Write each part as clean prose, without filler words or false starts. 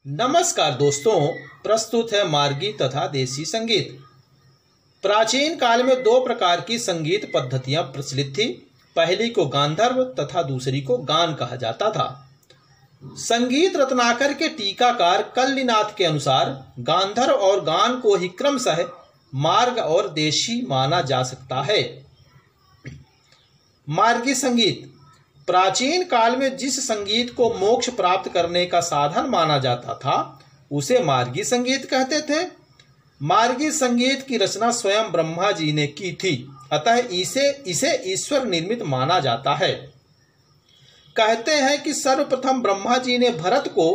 नमस्कार दोस्तों, प्रस्तुत है मार्गी तथा देसी संगीत। प्राचीन काल में दो प्रकार की संगीत पद्धतियां प्रचलित थी। पहली को गांधर्व तथा दूसरी को गान कहा जाता था। संगीत रत्नाकर के टीकाकार कल्लिनाथ के अनुसार गांधर्व और गान को ही क्रमशः मार्ग और देशी माना जा सकता है। मार्गी संगीत प्राचीन काल में जिस संगीत को मोक्ष प्राप्त करने का साधन माना जाता था उसे मार्गी संगीत कहते थे। मार्गी संगीत की रचना स्वयं ब्रह्मा जी ने की थी, अतः इसे ईश्वर निर्मित माना जाता है। कहते हैं कि सर्वप्रथम ब्रह्मा जी ने भरत को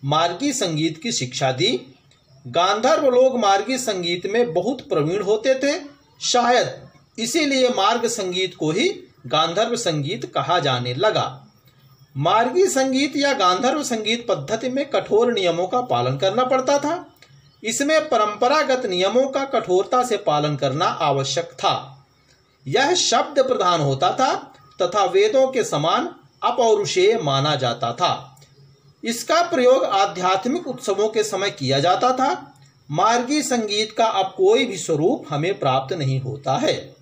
मार्गी संगीत की शिक्षा दी। गांधर्व लोग मार्गी संगीत में बहुत प्रवीण होते थे, शायद इसीलिए मार्ग संगीत को ही गांधर्व संगीत कहा जाने लगा। मार्गी संगीत या गांधर्व संगीत पद्धति में कठोर नियमों का पालन करना पड़ता था। इसमें परंपरागत नियमों का कठोरता से पालन करना आवश्यक था। यह शब्द प्रधान होता था तथा वेदों के समान अपौरुषेय माना जाता था। इसका प्रयोग आध्यात्मिक उत्सवों के समय किया जाता था। मार्गी संगीत का अब कोई भी स्वरूप हमें प्राप्त नहीं होता है।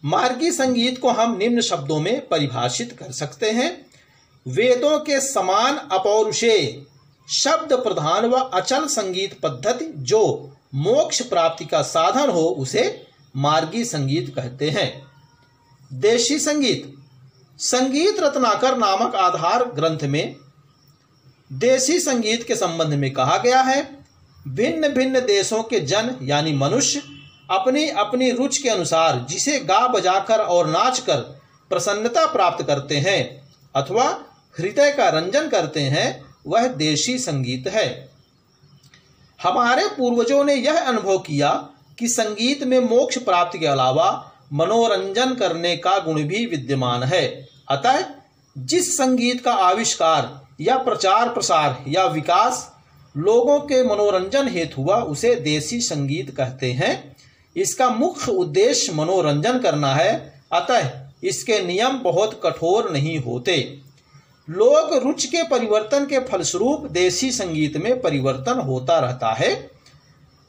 मार्गी संगीत को हम निम्न शब्दों में परिभाषित कर सकते हैं। वेदों के समान अपौरुषेय शब्द प्रधान व अचल संगीत पद्धति जो मोक्ष प्राप्ति का साधन हो उसे मार्गी संगीत कहते हैं। देशी संगीत संगीत रत्नाकर नामक आधार ग्रंथ में देशी संगीत के संबंध में कहा गया है। भिन्न भिन्न देशों के जन यानी मनुष्य अपनी अपनी रुचि के अनुसार जिसे गा बजाकर और नाचकर प्रसन्नता प्राप्त करते हैं अथवा हृदय का रंजन करते हैं वह देशी संगीत है। हमारे पूर्वजों ने यह अनुभव किया कि संगीत में मोक्ष प्राप्ति के अलावा मनोरंजन करने का गुण भी विद्यमान है। अतः जिस संगीत का आविष्कार या प्रचार प्रसार या विकास लोगों के मनोरंजन हेतु हुआ उसे देशी संगीत कहते हैं। इसका मुख्य उद्देश्य मनोरंजन करना है, अतः इसके नियम बहुत कठोर नहीं होते। लोक रुचि के परिवर्तन के फलस्वरूप देशी संगीत में परिवर्तन होता रहता है।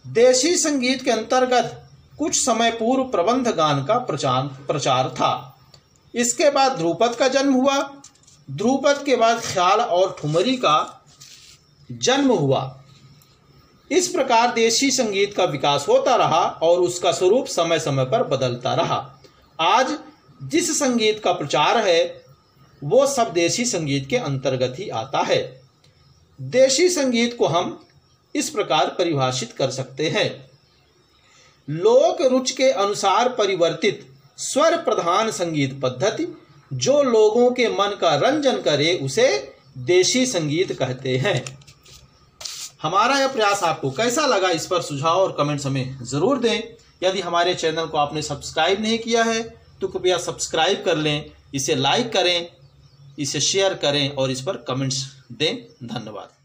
देशी संगीत के अंतर्गत कुछ समय पूर्व प्रबंध गान का प्रचार था। इसके बाद ध्रुपद का जन्म हुआ। ध्रुपद के बाद ख्याल और ठुमरी का जन्म हुआ। इस प्रकार देशी संगीत का विकास होता रहा और उसका स्वरूप समय समय पर बदलता रहा। आज जिस संगीत का प्रचार है वो सब देशी संगीत के अंतर्गत ही आता है। देशी संगीत को हम इस प्रकार परिभाषित कर सकते हैं। लोक रुचि के अनुसार परिवर्तित स्वर प्रधान संगीत पद्धति जो लोगों के मन का रंजन करे उसे देशी संगीत कहते हैं। हमारा यह प्रयास आपको कैसा लगा, इस पर सुझाव और कमेंट्स हमें जरूर दें। यदि हमारे चैनल को आपने सब्सक्राइब नहीं किया है तो कृपया सब्सक्राइब कर लें, इसे लाइक करें, इसे शेयर करें और इस पर कमेंट्स दें। धन्यवाद।